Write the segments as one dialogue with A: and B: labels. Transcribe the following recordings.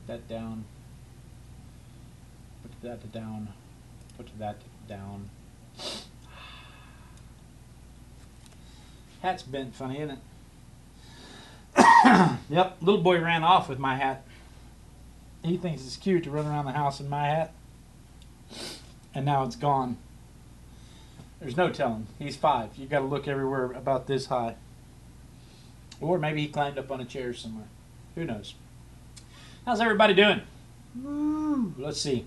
A: that down. Put that down. Put that down. Hat's bent funny, isn't it? Yep, little boy ran off with my hat. He thinks it's cute to run around the house in my hat. And now it's gone. There's no telling. He's 5. You got to look everywhere about this high. Or maybe he climbed up on a chair somewhere. Who knows? How's everybody doing? Woo. Let's see.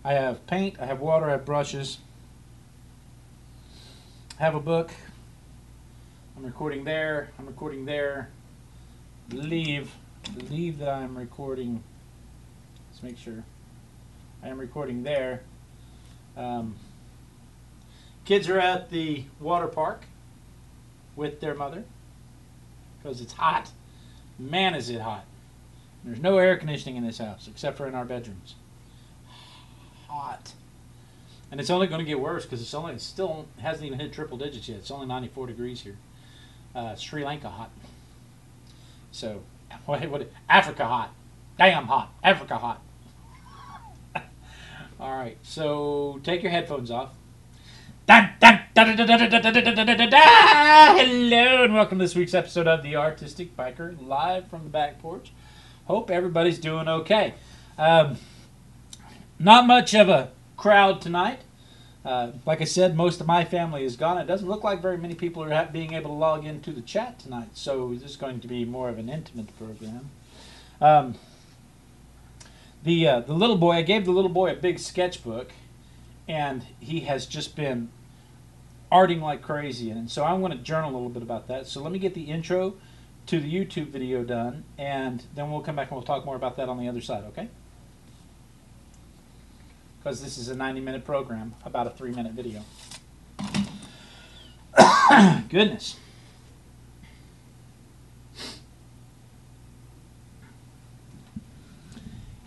A: I have paint, I have water, I have brushes. I have a book. I'm recording there. I'm recording there. Believe that I'm recording. Let's make sure. I am recording there. Kids are at the water park with their mother because it's hot. Man, is it hot. There's no air conditioning in this house except for in our bedrooms. Hot. And it's only going to get worse because it still hasn't even hit triple digits yet. It's only 94 degrees here. Sri Lanka hot. So, what? Africa hot. Damn hot. Africa hot. All right. So take your headphones off. Hello and welcome to this week's episode of The Artistic Biker, live from the back porch. Hope everybody's doing okay. Not much of a crowd tonight. Like I said, most of my family is gone. It doesn't look like very many people are being able to log into the chat tonight, so this is going to be more of an intimate program. The little boy, I gave the little boy a big sketchbook, and he has just been arting like crazy in it. So I want to journal a little bit about that. So let me get the intro to the YouTube video done, and then we'll come back and we'll talk more about that on the other side, okay? Because this is a 90-minute program about a 3-minute video. Goodness.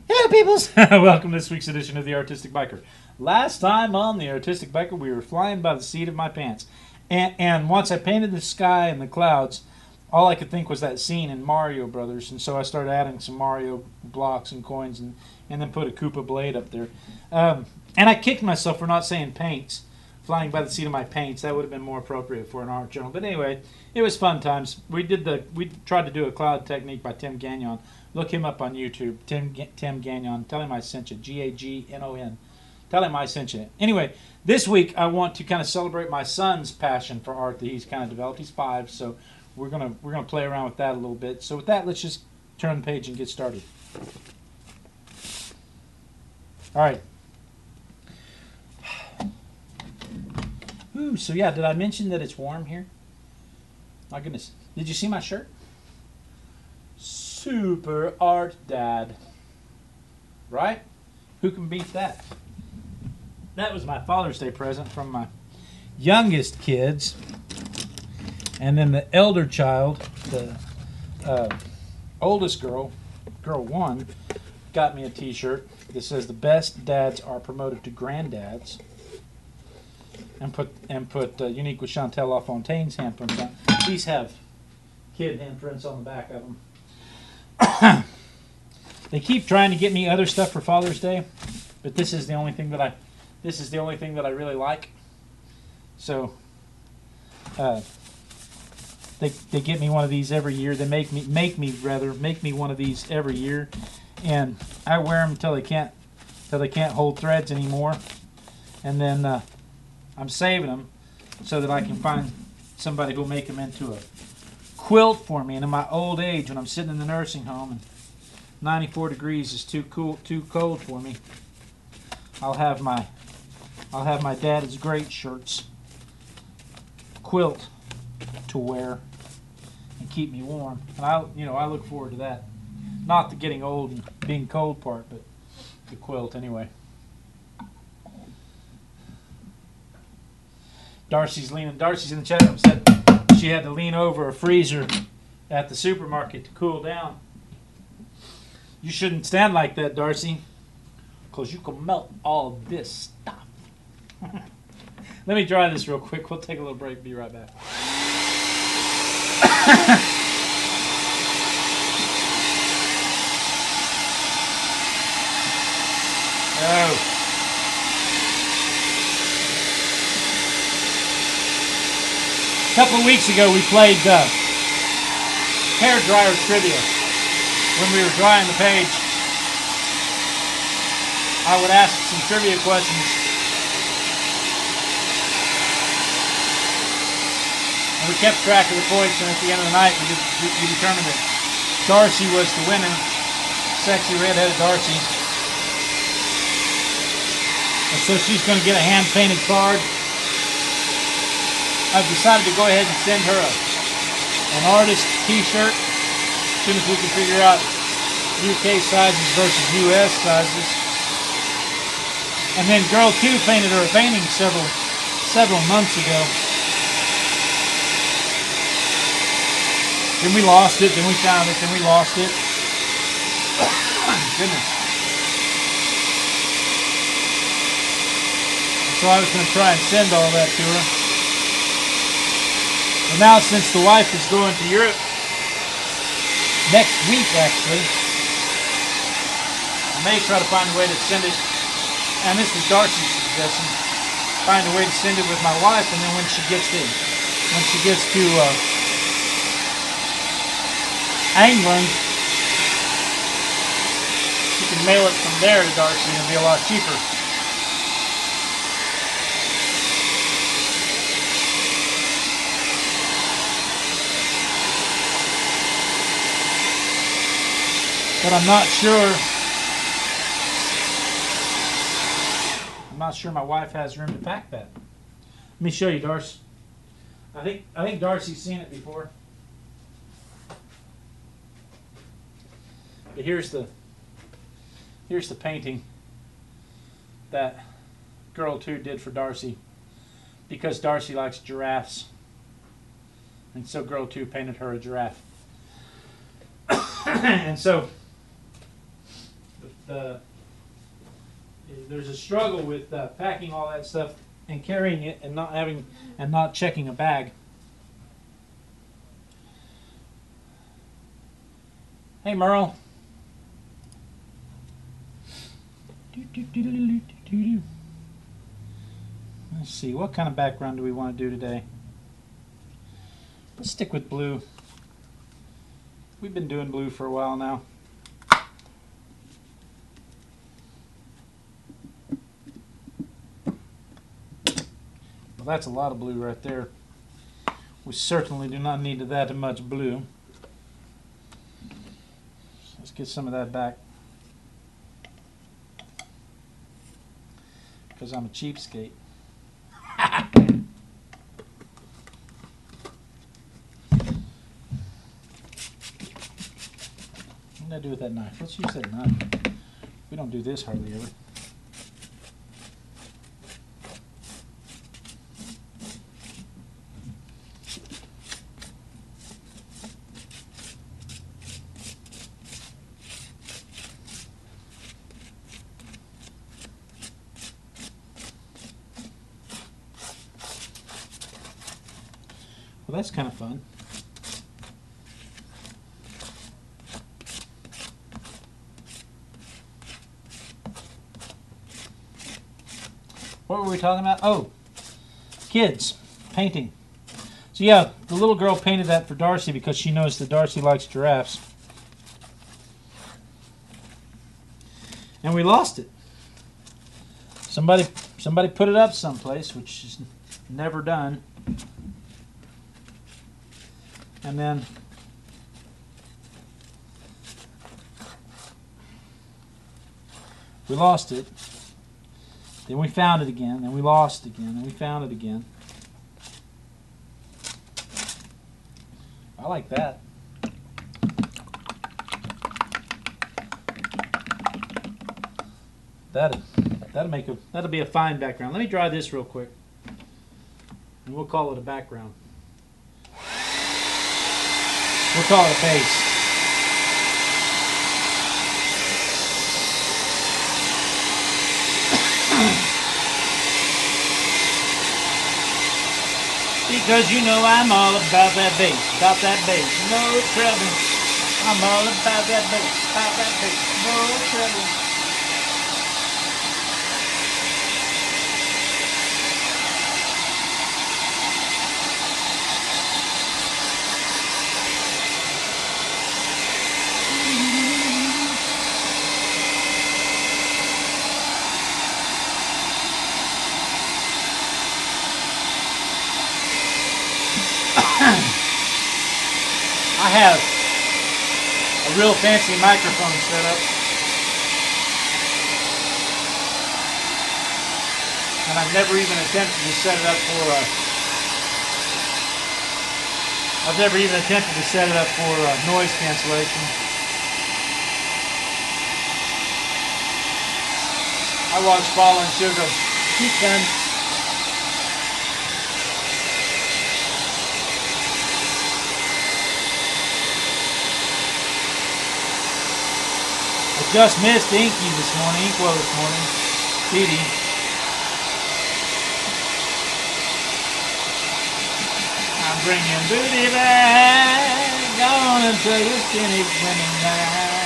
A: Hello, peoples. Welcome to this week's edition of The Artistic Biker. Last time on The Artistic Biker, we were flying by the seat of my pants. And once I painted the sky and the clouds, all I could think was that scene in Mario Brothers. And so I started adding some Mario blocks and coins and then put a Koopa blade up there. And I kicked myself for not saying paints, flying by the seat of my paints. That would have been more appropriate for an art journal. But anyway, it was fun times. We tried to do a cloud technique by Tim Gagnon. Look him up on YouTube, Tim Gagnon. Tell him I sent you, Gagnon. Tell him I sent you. Anyway, this week I want to kind of celebrate my son's passion for art that he's kind of developed. He's 5, so we're gonna play around with that a little bit. So with that, let's just turn the page and get started. All right. Ooh, so yeah, did I mention that it's warm here? My goodness. Did you see my shirt? Super art dad. Right? Who can beat that? That was my Father's Day present from my youngest kids. And then the elder child, the oldest girl 1, got me a t-shirt that says the best dads are promoted to granddads. And put Unique with Chantal LaFontaine's handprints on. These have kid handprints on the back of them. They keep trying to get me other stuff for Father's Day, but this is the only thing that I really like. So they get me one of these every year. They make me one of these every year, and I wear them until they can't hold threads anymore, and then I'm saving them so that I can find somebody who'll make them into a quilt for me. And in my old age, when I'm sitting in the nursing home and 94 degrees is too cold for me, I'll have my dad's great shirts quilt to wear and keep me warm. And I look forward to that. Not the getting old and being cold part, but the quilt anyway. Darcy's in the chat room, said she had to lean over a freezer at the supermarket to cool down. You shouldn't stand like that, Darcy, because you can melt all of this stuff. Let me try this real quick. We'll take a little break. Be right back. Oh. A couple of weeks ago, we played hair dryer trivia. When we were drying the page, I would ask some trivia questions. And we kept track of the points, and at the end of the night, we determined that Darcy was the winner. Sexy redheaded Darcy. And so she's going to get a hand-painted card. I've decided to go ahead and send her an artist t-shirt as soon as we can figure out UK sizes versus US sizes. And then girl 2 painted her a painting several months ago. Then we lost it, then we found it, then we lost it. Goodness. So I was going to try and send all that to her. But now, since the wife is going to Europe next week, actually, I may try to find a way to send it. And this was Darcy's suggestion. Find a way to send it with my wife, and then when she gets to England, she can mail it from there to Darcy, and it'll be a lot cheaper. But I'm not sure my wife has room to pack that. Let me show you, Darcy. I think Darcy's seen it before. But here's the painting that girl 2 did for Darcy, because Darcy likes giraffes. And so girl 2 painted her a giraffe. And so there's a struggle with packing all that stuff and carrying it and not checking a bag. Hey, Merle. Let's see, what kind of background do we want to do today? Let's stick with blue. We've been doing blue for a while now. Well, that's a lot of blue right there. We certainly do not need that much blue. So let's get some of that back, because I'm a cheapskate. What did I do with that knife? Let's use that knife. We don't do this hardly ever. Well, that's kind of fun. What were we talking about? Oh, kids painting. So yeah, the little girl painted that for Darcy because she knows that Darcy likes giraffes. And we lost it. Somebody put it up someplace, which is never done. And then we lost it. Then we found it again, and we lost it again, and we found it again. I like that. That'll be a fine background. Let me dry this real quick, and we'll call it a background. We'll call it a base. Because you know I'm all about that bass, no trouble. I'm all about that bass, no trouble. have a real fancy microphone set up. And I've never even attempted to set it up for noise cancellation. I watch Fallen Sugar. Keep them. I just missed Inky this morning, Inkwell this morning. Petey. I'm bringing booty back, gonna tell you skinny women now.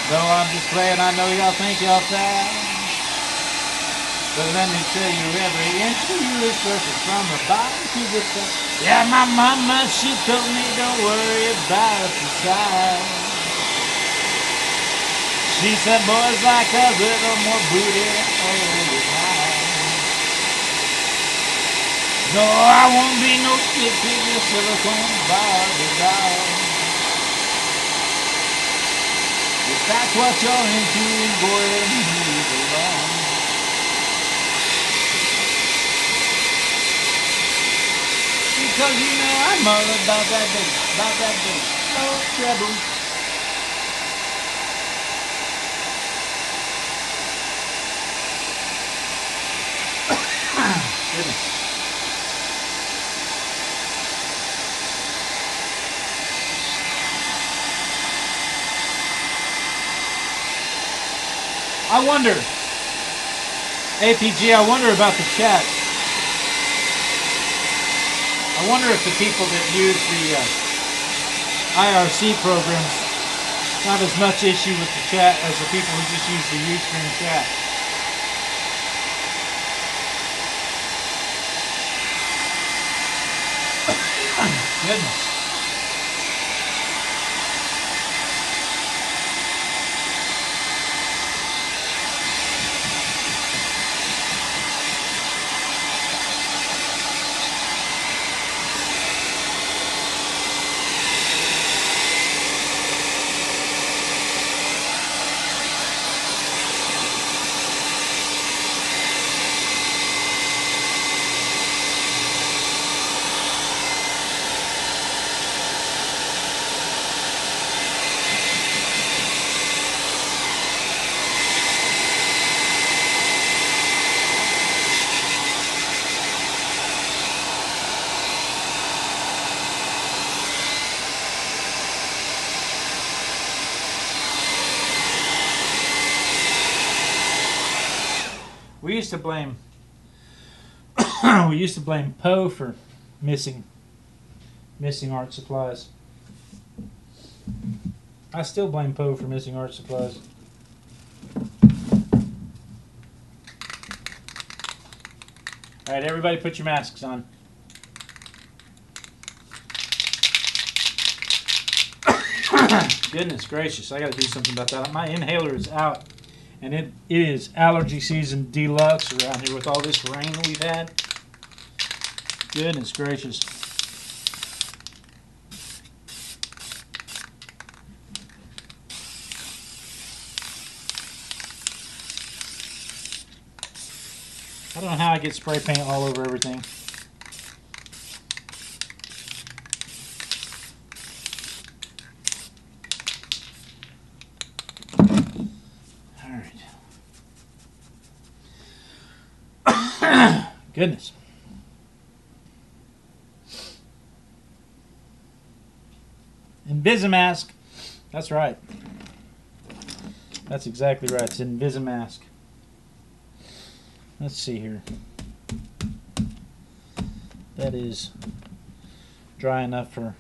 A: Though I'm just playing, I know y'all think y'all fat. But let me tell you, every inch of you is perfect from the bottom to the top. Yeah, my mama, she told me don't worry about the size. She said boys like a little more booty all the time. No, I won't be no stick figure silicone Barbie doll. If that's what you're into, go ahead and move along. Because you know I'm all about that bass, no trouble. Goodness. I wonder, APG, I wonder about the chat. I wonder if the people that use the IRC programs have as much issue with the chat as the people who just use the Ustream chat. Goodness. We used to blame Poe for missing art supplies. I still blame Poe for missing art supplies. All right, everybody, put your masks on. Goodness gracious, I got to do something about that. My inhaler is out. And it is allergy season deluxe around here with all this rain that we've had. Goodness gracious. I don't know how I get spray paint all over everything. Goodness. Invisimask. That's right. That's exactly right. It's Invisimask. Let's see here. That is dry enough for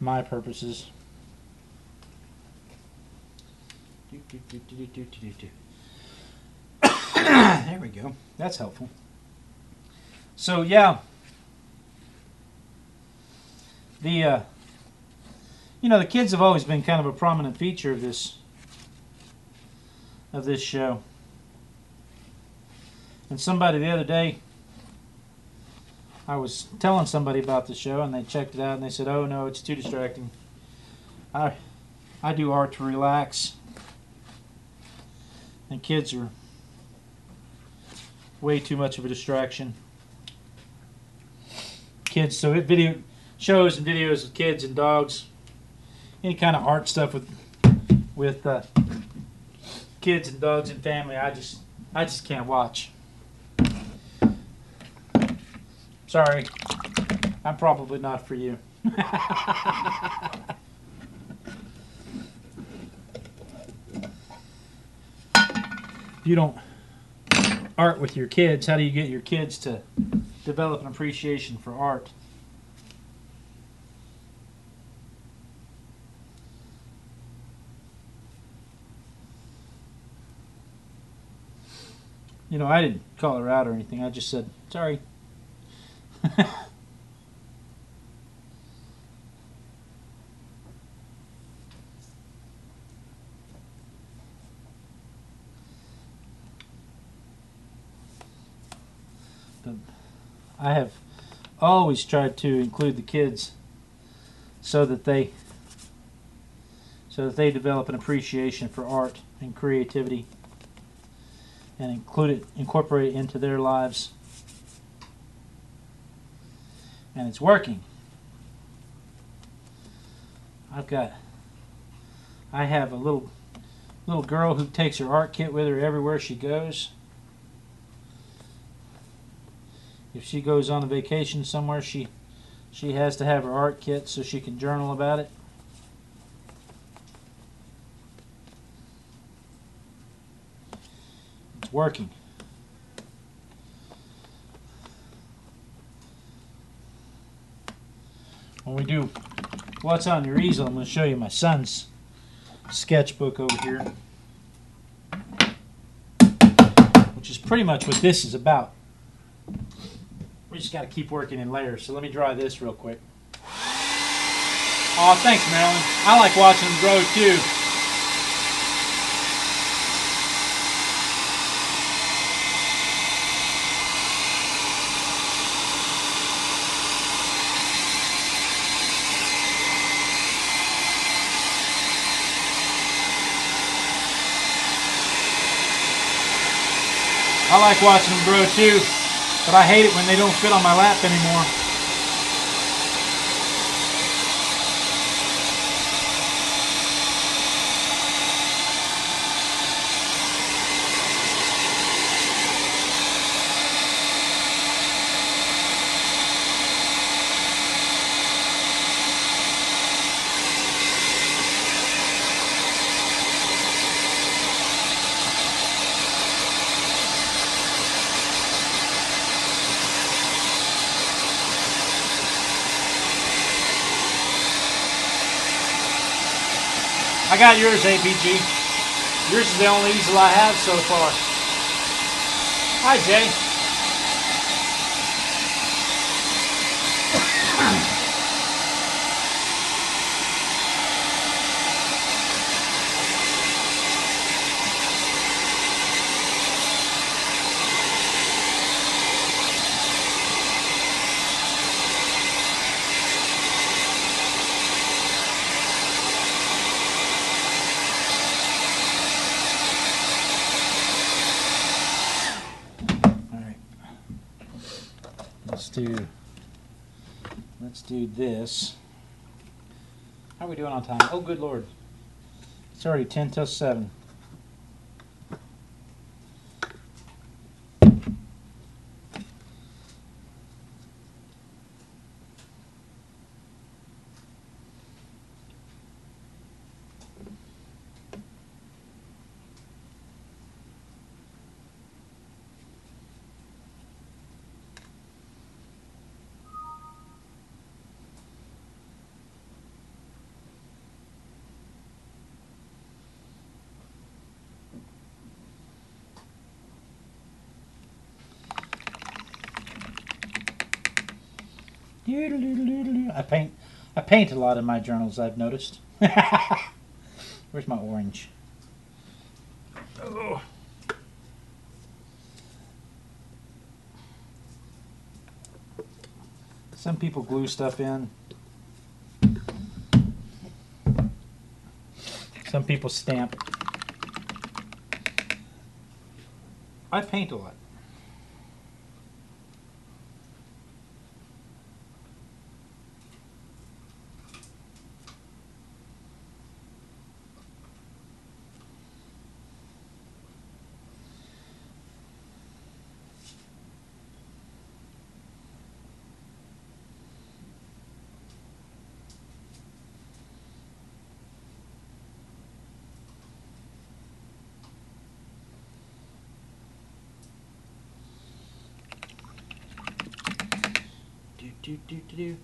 A: my purposes. There we go. That's helpful. So yeah, the the kids have always been kind of a prominent feature of this show. And somebody the other day I was telling somebody about the show, and they checked it out, and they said, "Oh no, it's too distracting. I do art to relax, and kids are way too much of a distraction." Kids, so video shows and videos of kids and dogs, any kind of art stuff with kids and dogs and family, I just can't watch. Sorry, I'm probably not for you. If you don't art with your kids, how do you get your kids to develop an appreciation for art? You know, I didn't call her out or anything. I just said, sorry. I have always tried to include the kids so that they develop an appreciation for art and creativity, and incorporate it into their lives. And it's working. I have a little girl who takes her art kit with her everywhere she goes. If she goes on a vacation somewhere, she has to have her art kit so she can journal about it. It's working. When we do what's on your easel, I'm going to show you my son's sketchbook over here, which is pretty much what this is about. We just got to keep working in layers. So let me dry this real quick. Aw, thanks, Marilyn. I like watching them grow too. I like watching them grow too, but I hate it when they don't fit on my lap anymore. I got yours, APG. Yours is the only easel I have so far. Hi, Jay. Let's do this. How are we doing on time? Oh, good Lord. It's already 10 till 7. I paint a lot in my journals, I've noticed. Where's my orange? Oh. Some people glue stuff in. Some people stamp. I paint a lot. Do.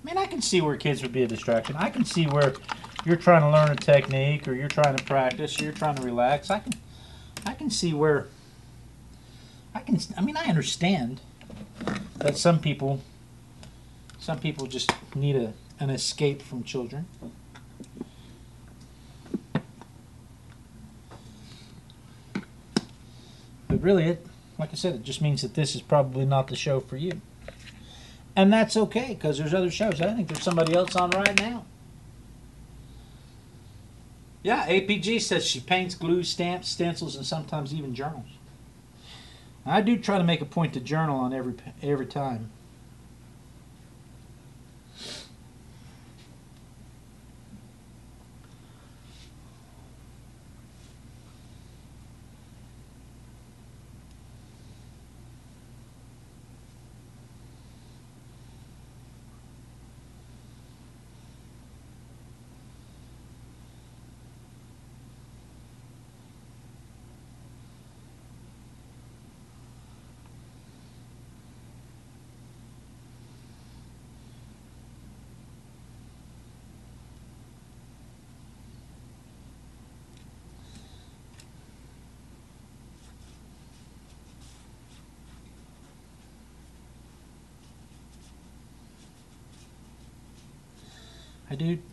A: I mean, I can see where kids would be a distraction. I can see where you're trying to learn a technique, or you're trying to practice, or you're trying to relax. I can see where I mean, I understand that some people just need an escape from children. But really, like I said, it just means that this is probably not the show for you. And that's okay, because there's other shows. I think there's somebody else on right now. Yeah, APG says she paints, glues, stamps, stencils, and sometimes even journals. I do try to make a point to journal on every time.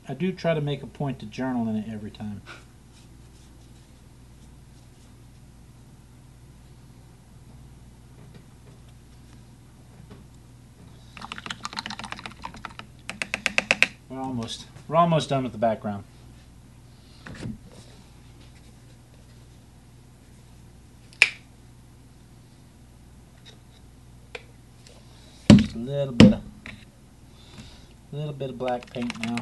A: I do try to make a point to journal in it every time. We're almost done with the background. Just a little bit of black paint now.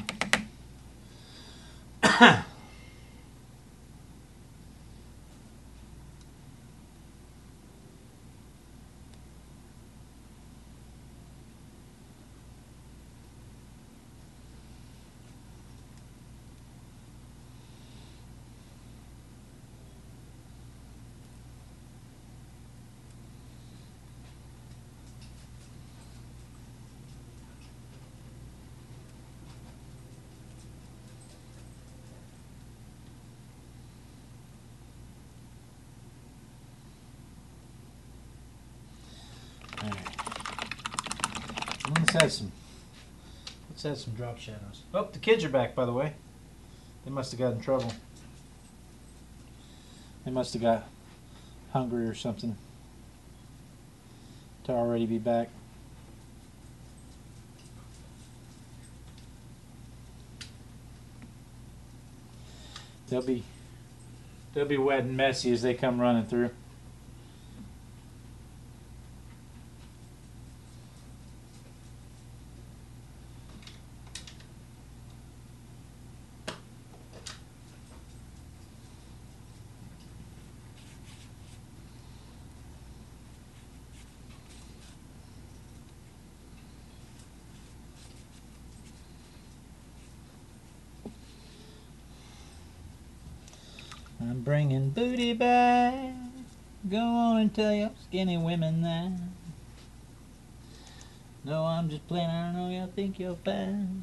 A: Let's add some drop shadows. Oh, the kids are back, by the way. They must have got in trouble. They must have got hungry or something to already be back. They'll be wet and messy as they come running through. I'm bringing booty back. Go on and tell your skinny women that. No, I'm just playing. I don't know. Y'all think you're fine.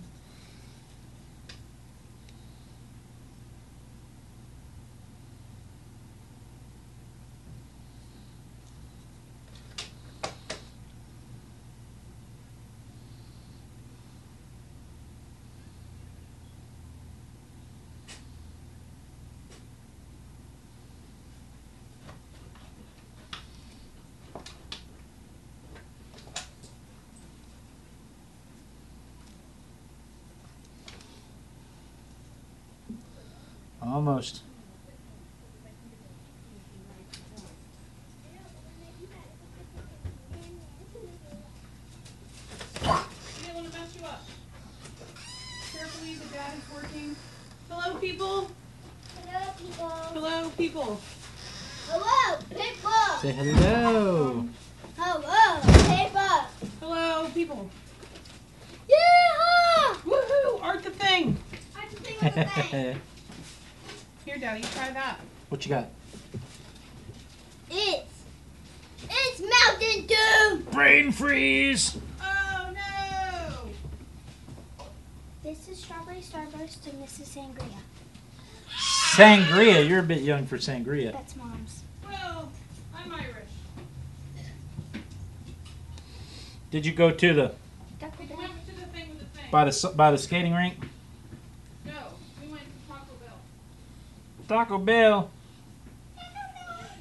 A: Almost.
B: I don't want to mess you up. Carefully, the dad is working. Hello, people.
C: Hello, people.
B: Hello, people.
C: Hello, people.
A: Say hello.
C: Hello, people.
B: Hello, people.
C: Yeehaw!
B: Woohoo! Art the thing.
C: I can sing with the thing.
B: Here, Daddy, try that.
A: What you got?
C: It's Mountain Dew.
A: Brain freeze.
B: Oh no!
C: This is strawberry starburst and this is sangria.
A: Sangria. You're a bit young for sangria.
C: That's Mom's.
B: Well, I'm Irish.
A: Did you go to the
B: We went to the thing with the thing.
A: by the skating rink?
B: No, we went to Taco Bell.
A: Taco Bell.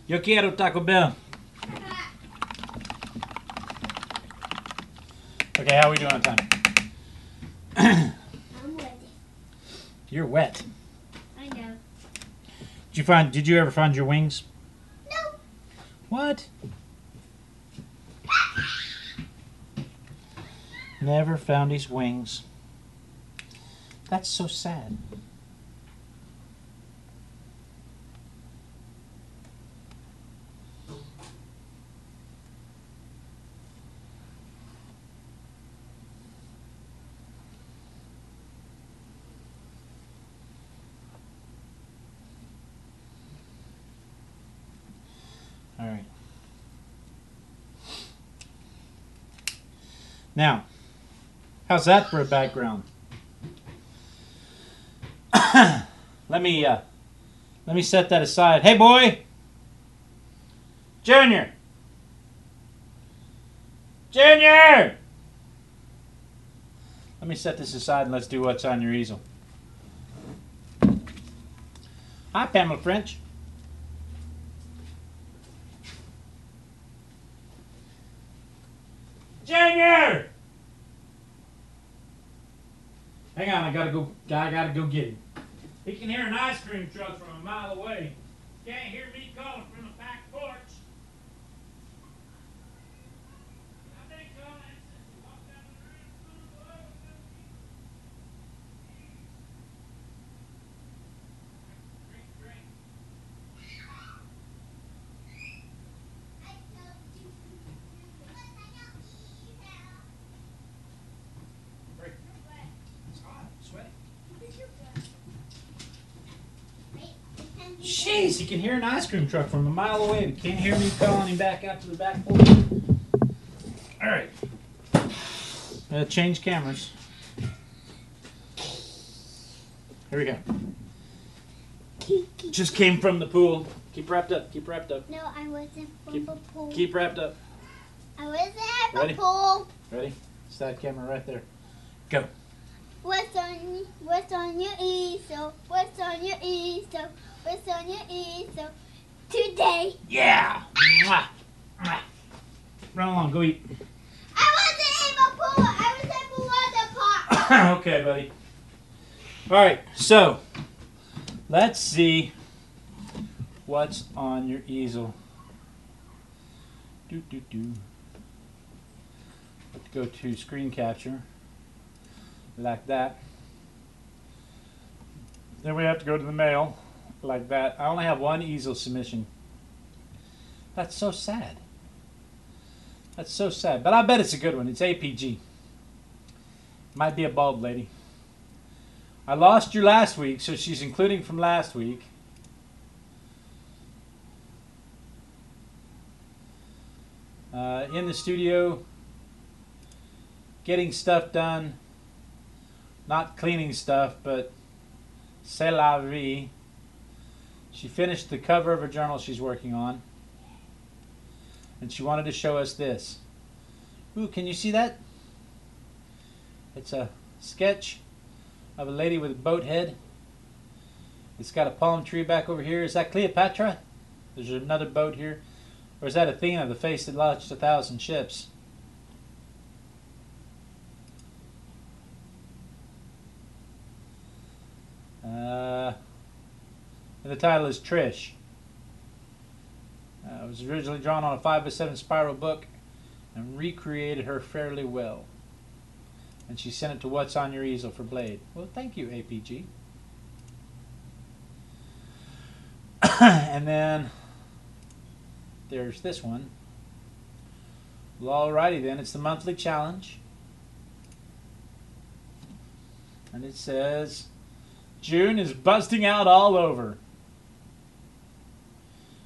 A: Yo quiero Taco Bell. Okay, how are we doing on time?
C: I'm ready.
A: You're wet.
C: I know.
A: Did you ever find your wings?
C: No.
A: What? Never found his wings. That's so sad. All right. Now, how's that for a background? Let me set that aside. Hey, boy, Junior. Let me set this aside and let's do what's on your easel. Hi, Pamela French. Junior! Hang on, I gotta go get him. He can hear an ice cream truck from a mile away. Can't hear me calling from the back porch. I've been calling since we walked down the road. Drink. It's hot, sweaty. Jeez, he can hear an ice cream truck from a mile away, but can't hear me calling him back out to the back porch. All right. Change cameras. Here we go. Just came from the pool. Keep wrapped up.
C: No, I wasn't from the pool.
A: Keep wrapped up.
C: I wasn't at the
A: Ready?
C: pool.
A: Ready? It's that camera right there. Go.
C: What's on your easel? What's on your easel? What's on your easel? Today.
A: Yeah. Mwah. Mwah. Run along. Go eat.
C: I wasn't in the pool. I was at the water park.
A: Okay, buddy. All right. So, let's see what's on your easel. Let's go to screen capture. Like that. Then we have to go to the mail. Like that. I only have one easel submission. That's so sad. That's so sad. But I bet it's a good one. It's APG. Might be a bald lady. I lost you last week, so she's including from last week. In the studio, getting stuff done. Not cleaning stuff, but c'est la vie. She finished the cover of a journal she's working on. And she wanted to show us this. Ooh, can you see that? It's a sketch of a lady with a boat head. It's got a palm tree back over here. Is that Cleopatra? There's another boat here. Or is that Athena, the face that launched 1,000 ships? And the title is Trish. It was originally drawn on a 5x7 spiral book and recreated her fairly well. And she sent it to What's on Your Easel for Blade. Well, thank you, APG. And then there's this one. Well, alrighty then, it's the monthly challenge. And it says, June is busting out all over.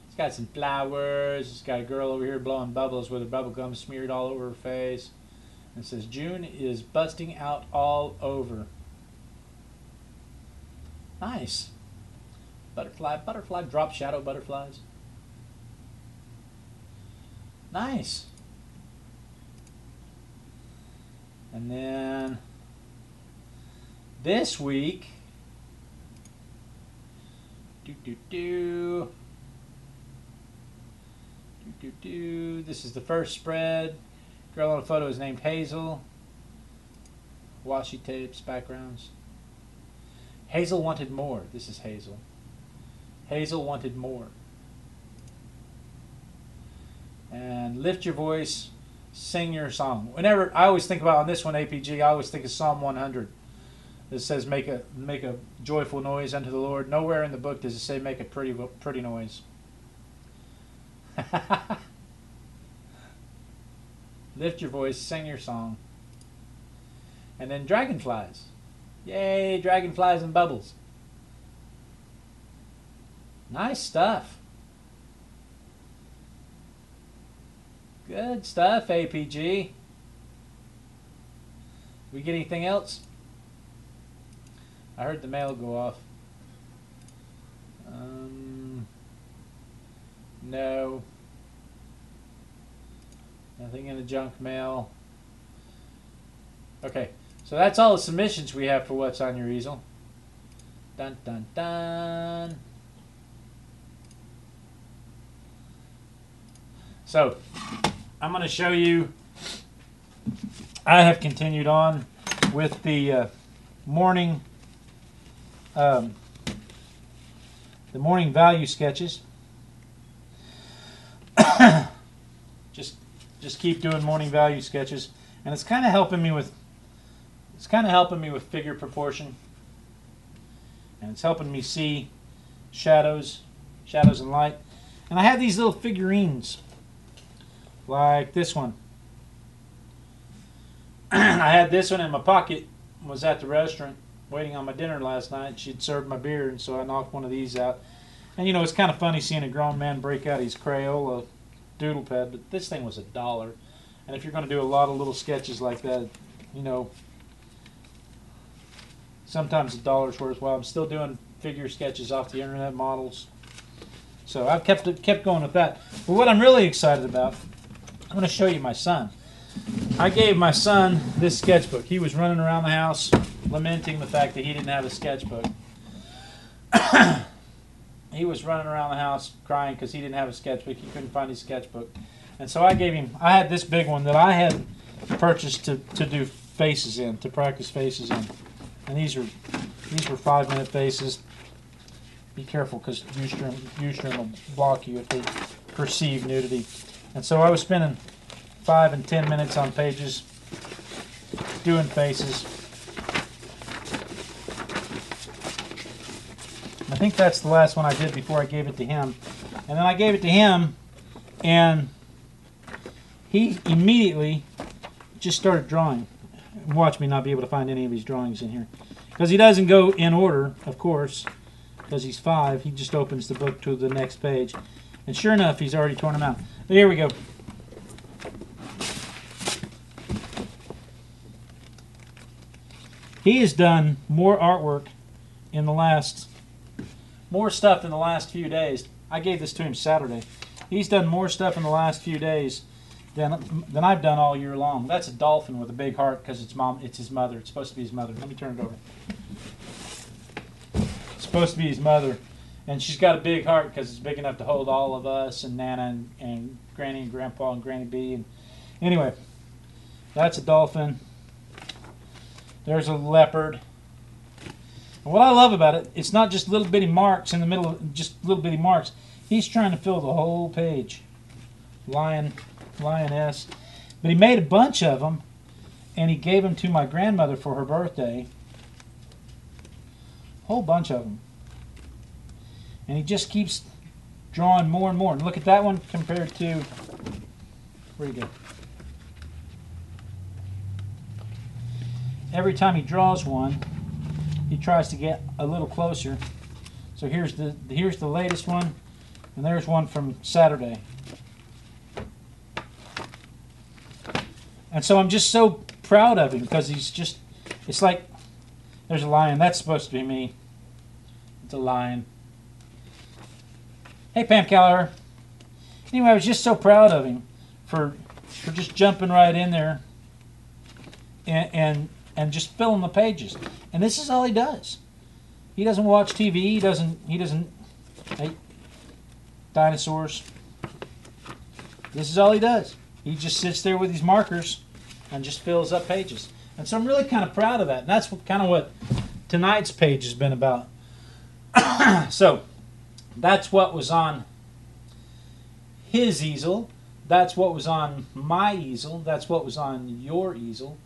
A: It's got some flowers. It's got a girl over here blowing bubbles with her bubble gum smeared all over her face. And it says, June is busting out all over. Nice. Butterfly, butterfly, drop shadow butterflies. Nice. And then this week, this is the first spread. Girl on the photo is named Hazel. Washi tapes, backgrounds. Hazel wanted more. This is Hazel. Hazel wanted more. And lift your voice, sing your song. Whenever I always think about on this one, APG, I always think of Psalm 100. It says make a joyful noise unto the Lord. Nowhere in the book does it say make a pretty noise. Lift your voice, sing your song. And then dragonflies. Yay, dragonflies and bubbles. Nice stuff. Good stuff, APG. We get anything else? I heard the mail go off. No. Nothing in the junk mail. Okay, so that's all the submissions we have for What's on Your Easel. Dun dun dun. So, I'm going to show you, I have continued on with the morning value sketches. just keep doing morning value sketches, and it's kind of helping me with figure proportion, and it's helping me see shadows and light. And I have these little figurines like this one. I had this one in my pocket. Was at the restaurant waiting on my dinner last night. She'd served my beer, and so I knocked one of these out. And you know, it's kind of funny seeing a grown man break out his Crayola doodle pad, but this thing was $1. And if you're going to do a lot of little sketches like that, you know, sometimes $1's worthwhile. I'm still doing figure sketches off the internet models, so I've kept going with that. But what I'm really excited about, I'm going to show you my son. I gave my son this sketchbook. He was running around the house lamenting the fact that he didn't have a sketchbook. He was running around the house crying because he didn't have a sketchbook. He couldn't find his sketchbook. And so I gave him, I had this big one that I had purchased to do faces in, to practice faces in. And these were 5-minute faces. Be careful because Ustream will block you if they perceive nudity. And so I was spending 5 and 10 minutes on pages doing faces. I think that's the last one I did before I gave it to him. And then I gave it to him, and he immediately just started drawing. Watch me not be able to find any of his drawings in here. Because he doesn't go in order, of course, because he's 5. He just opens the book to the next page. And sure enough, he's already torn them out. But here we go. He has done more artwork in the last, more stuff in the last few days. I gave this to him Saturday. He's done more stuff in the last few days than I've done all year long. That's a dolphin with a big heart because it's his mother. It's supposed to be his mother. Let me turn it over. It's supposed to be his mother. And she's got a big heart because it's big enough to hold all of us and Nana and Granny and Grandpa and Granny B. And anyway, that's a dolphin. There's a leopard. And what I love about it, it's not just little bitty marks in the middle, just little bitty marks. He's trying to fill the whole page. Lioness. But he made a bunch of them, and he gave them to my grandmother for her birthday. Whole bunch of them. And he just keeps drawing more and more. And look at that one compared to, where you go? Every time he draws one, he tries to get a little closer. So here's the latest one, and there's one from Saturday. And so I'm just so proud of him because he's just, it's like, there's a lion. That's supposed to be me. It's a lion. Hey, Pam Callagher. Anyway, I was just so proud of him for just jumping right in there and just filling the pages. And this is all he does. He doesn't watch TV. He doesn't hey, dinosaurs. This is all he does. He just sits there with his markers and just fills up pages. And so I'm really kind of proud of that. And that's kind of what tonight's page has been about. So that's what was on his easel. That's what was on my easel. That's what was on your easel.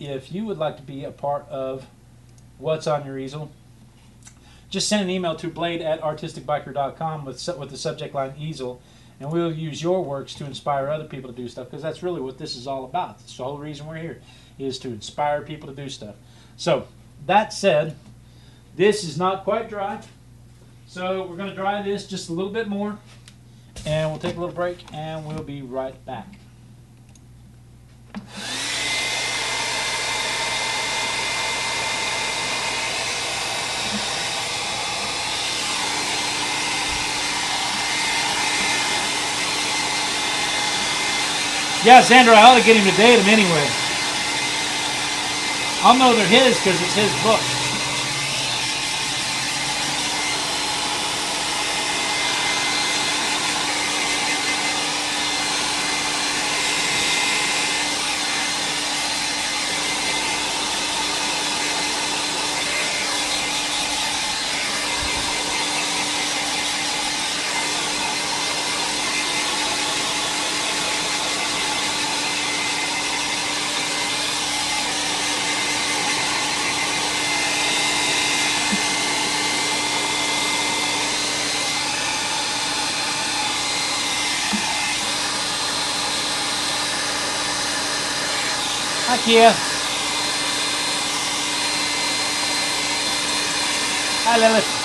A: If you would like to be a part of what's on your easel, just send an email to blade@artisticbiker.com with the subject line easel, and we'll use your works to inspire other people to do stuff, because that's really what this is all about. That's the whole reason we're here, is to inspire people to do stuff. So, that said, this is not quite dry, so we're going to dry this just a little bit more, and we'll take a little break, and we'll be right back. Yeah, Sandra, I ought to get him to date them anyway. I'll know they're his because it's his book. Hi, Kia. Hi, Lilith.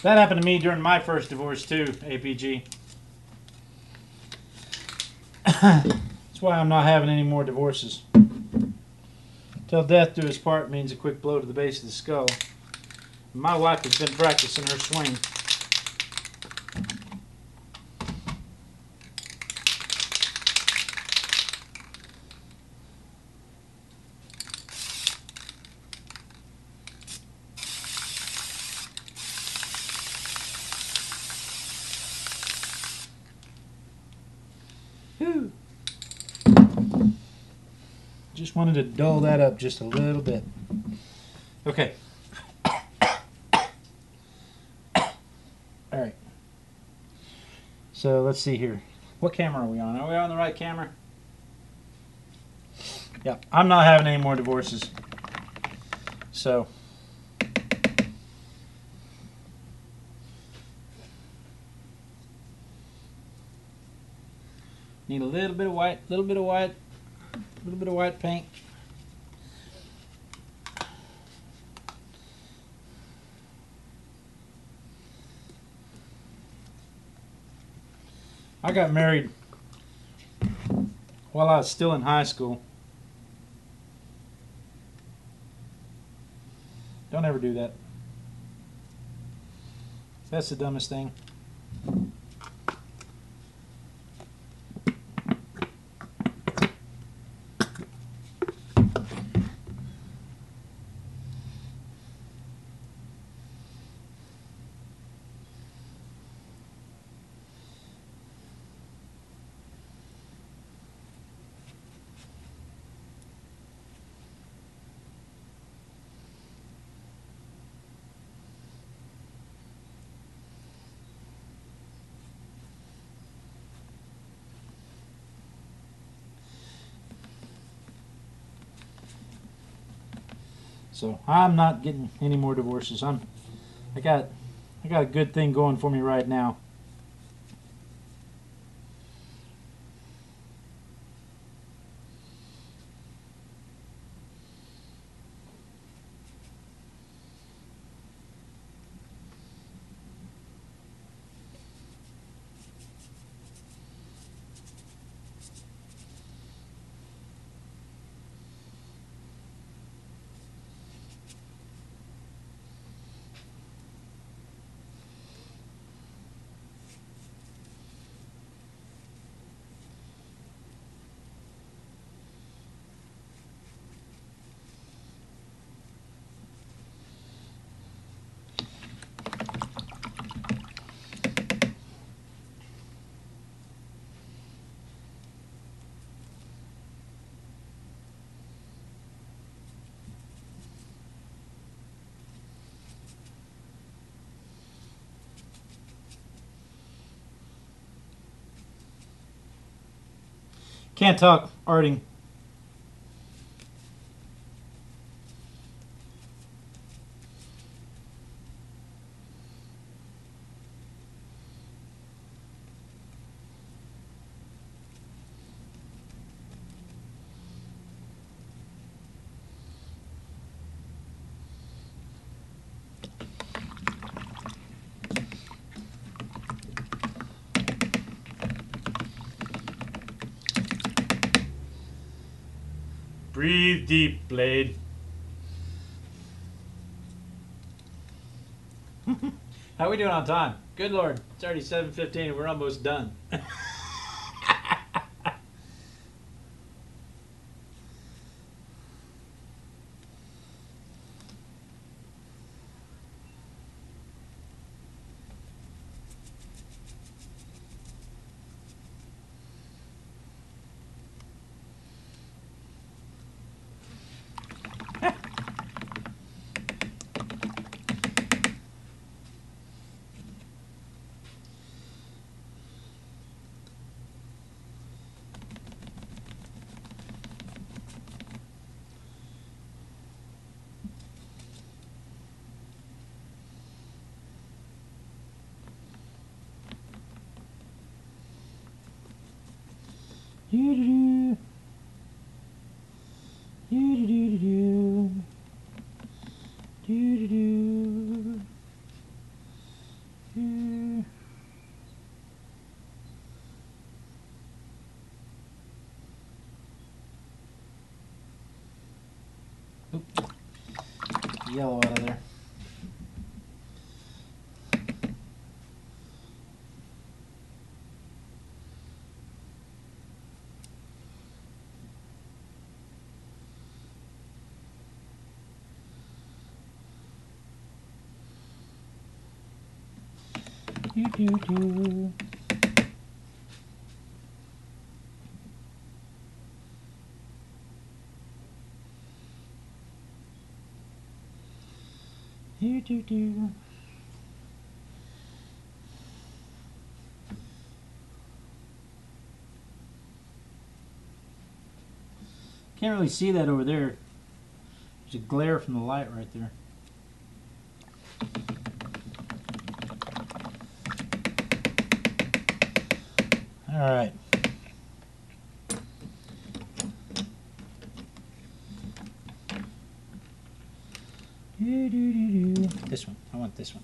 A: That happened to me during my first divorce too, APG. That's why I'm not having any more divorces. Till death do us part means a quick blow to the base of the skull. My wife has been practicing her swing. Whew. Just wanted to dull that up just a little bit. Okay. All right. So let's see here. What camera are we on? Are we on the right camera? Yeah, I'm not having any more divorces. So need a little bit of white, little bit of white, little bit of white paint. I got married while I was still in high school. Don't ever do that. That's the dumbest thing. So I'm not getting any more divorces. I got a good thing going for me right now. Can't talk, arting. Breathe deep, Blade. How are we doing on time? Good Lord, it's already 7:15 and we're almost done. Do-do-do. Do-do-do-do-do. Do-do-do. Do. Oop. Yellow out of there. Do-do-do. Do-do-do. Can't really see that over there. There's a glare from the light right there. All right. This one. I want this one.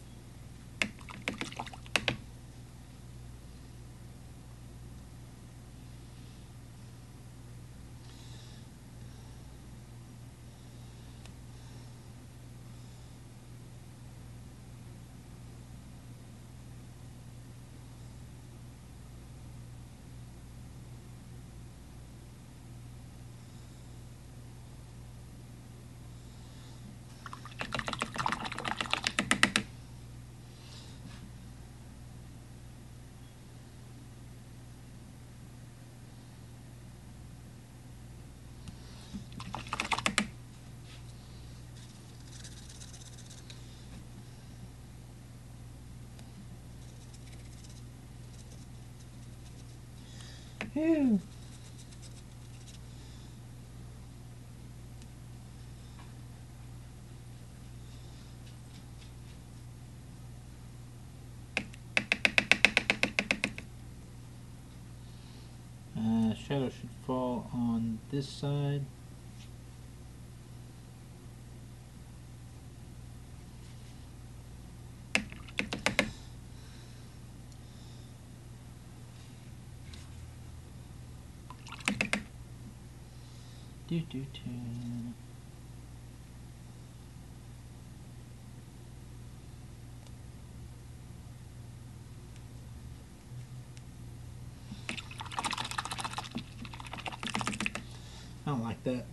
A: Ew. Shadow should fall on this side. Do do do. I don't like that.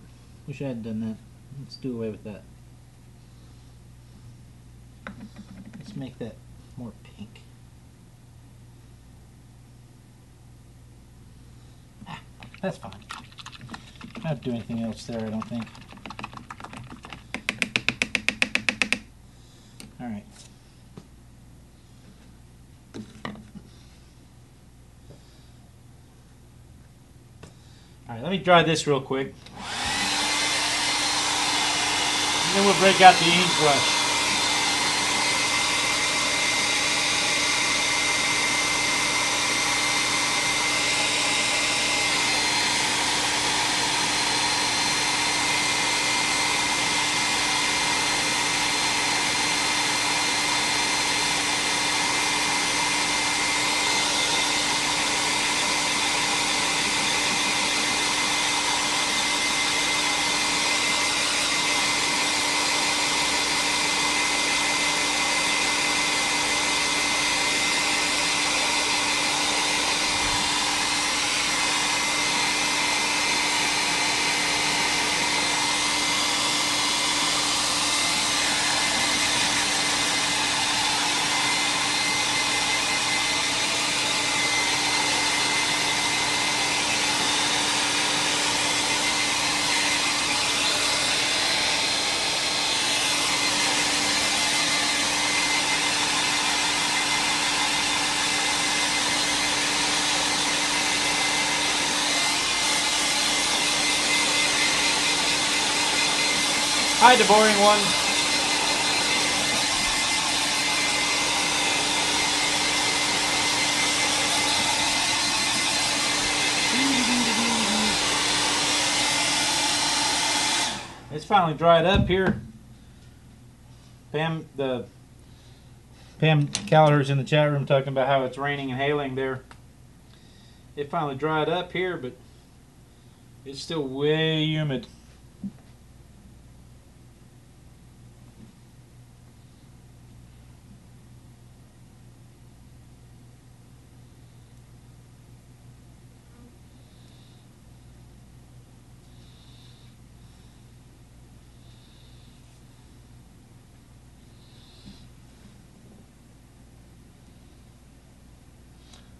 A: Wish I had done that. Let's do away with that. Let's make that more pink. Ah, that's fine. I don't have to do anything else there, I don't think. Alright. Alright, let me dry this real quick. And then we'll break out the ink brush. Hi, the boring one. It's finally dried up here. Pam Callagher's in the chat room talking about how it's raining and hailing there. It finally dried up here, but it's still way humid.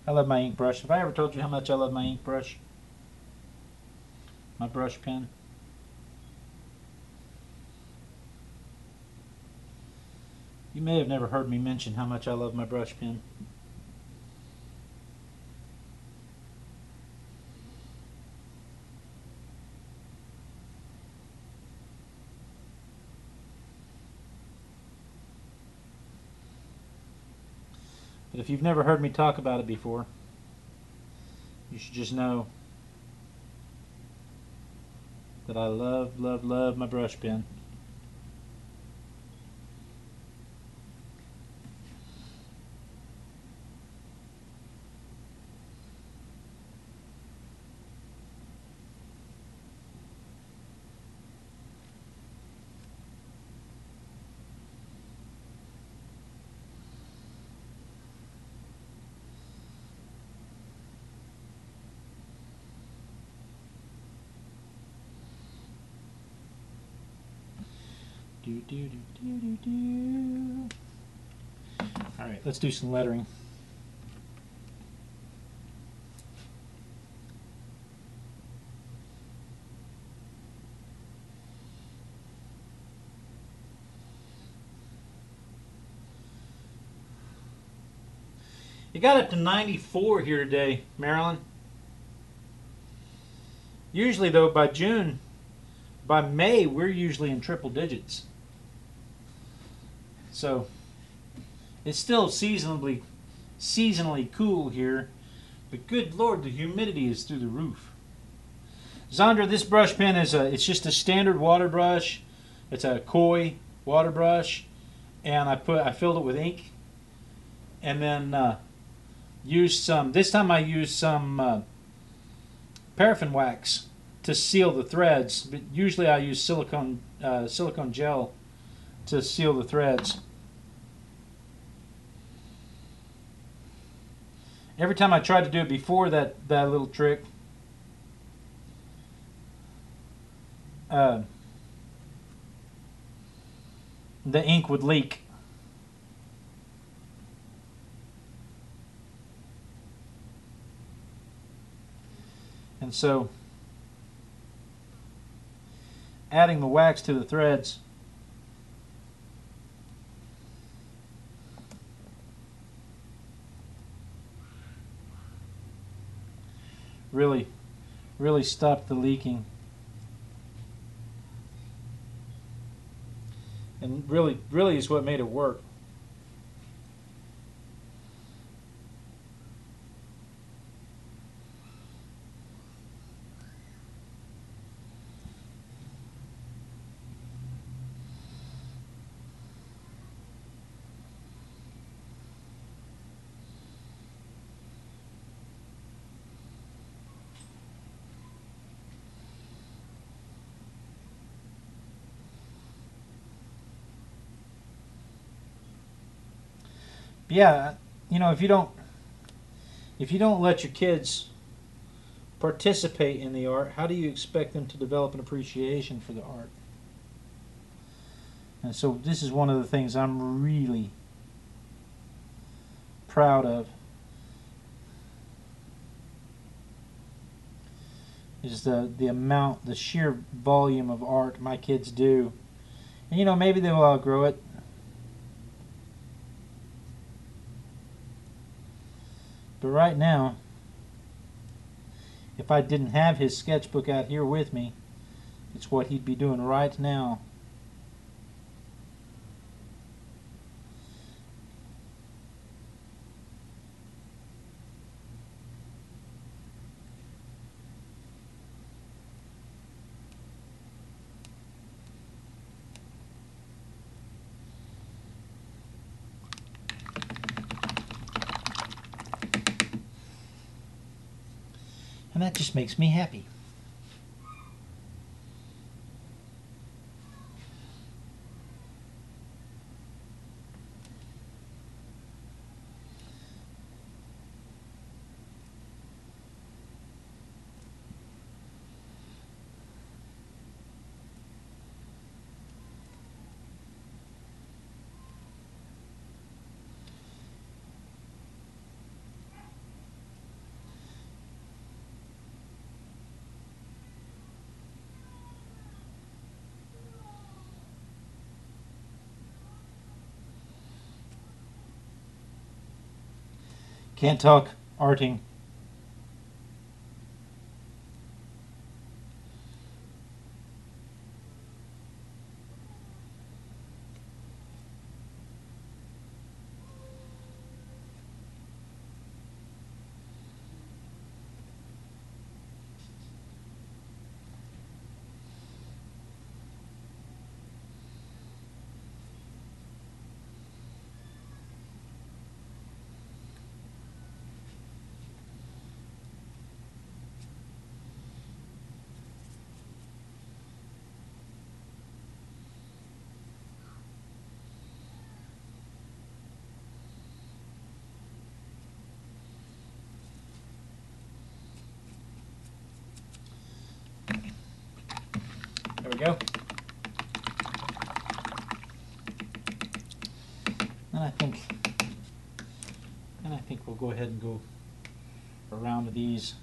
A: I love my ink brush. Have I ever told you how much I love my ink brush? My brush pen. You may have never heard me mention how much I love my brush pen. But if you've never heard me talk about it before, you should just know that I love, love, love my brush pen. Do, do, do, do, do, do. All right, let's do some lettering. It got up to 94 here today, Marilyn. Usually, though, by May, we're usually in triple digits. So it's still seasonally cool here, but good Lord, the humidity is through the roof. Zandra, this brush pen it's just a standard water brush. It's a koi water brush, and I filled it with ink, and then used some. This time I used some paraffin wax to seal the threads, but usually I use silicone gel to seal the threads. Every time I tried to do it before that little trick, the ink would leak. And so adding the wax to the threads really stopped the leaking, and really is what made it work. Yeah, you know, if you don't let your kids participate in the art, how do you expect them to develop an appreciation for the art? And so this is one of the things I'm really proud of, is the sheer volume of art my kids do. And you know, maybe they will outgrow it. But right now, if I didn't have his sketchbook out here with me, it's what he'd be doing right now. And that just makes me happy. Can't talk arting. There we go. And I think we'll go ahead and go around with these.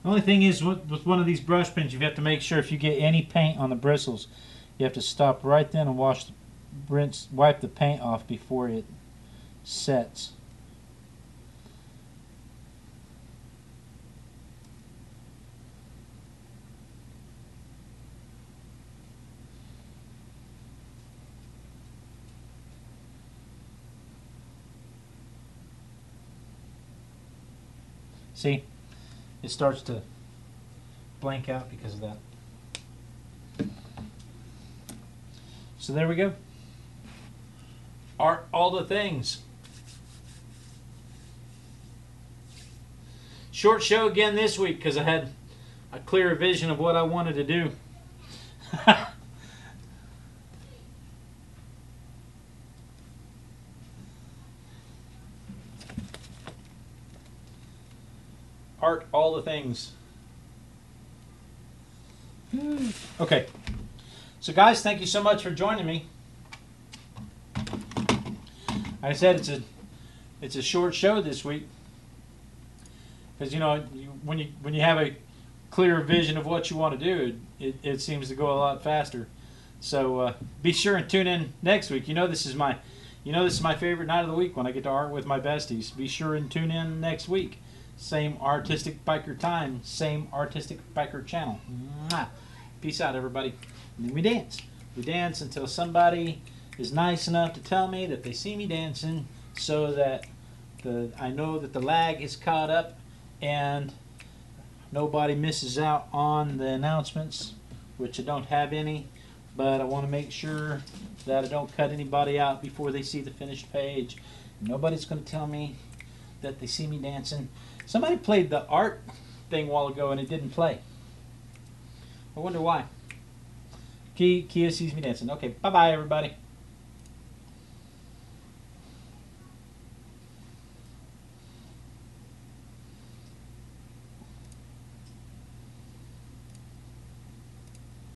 A: The only thing is with one of these brush pens, you have to make sure if you get any paint on the bristles, you have to stop right then and wipe the paint off before it sets. See? It starts to blank out because of that. So there we go. Art all the things. Short show again this week because I had a clearer vision of what I wanted to do. Art all the things. Okay. So guys, thank you so much for joining me. Like I said, it's a short show this week because when you have a clearer vision of what you want to do, it seems to go a lot faster. So be sure and tune in next week. This is my favorite night of the week when I get to art with my besties. Be sure and tune in next week. Same Artistic Biker time, same Artistic Biker channel. Mwah. Peace out, everybody. And then we dance. We dance until somebody is nice enough to tell me that they see me dancing, so that I know that the lag is caught up and nobody misses out on the announcements, which I don't have any, but I want to make sure that I don't cut anybody out before they see the finished page. Nobody's going to tell me that they see me dancing. Somebody played the art thing a while ago and it didn't play. I wonder why. Kia sees me dancing. Okay, bye-bye, everybody.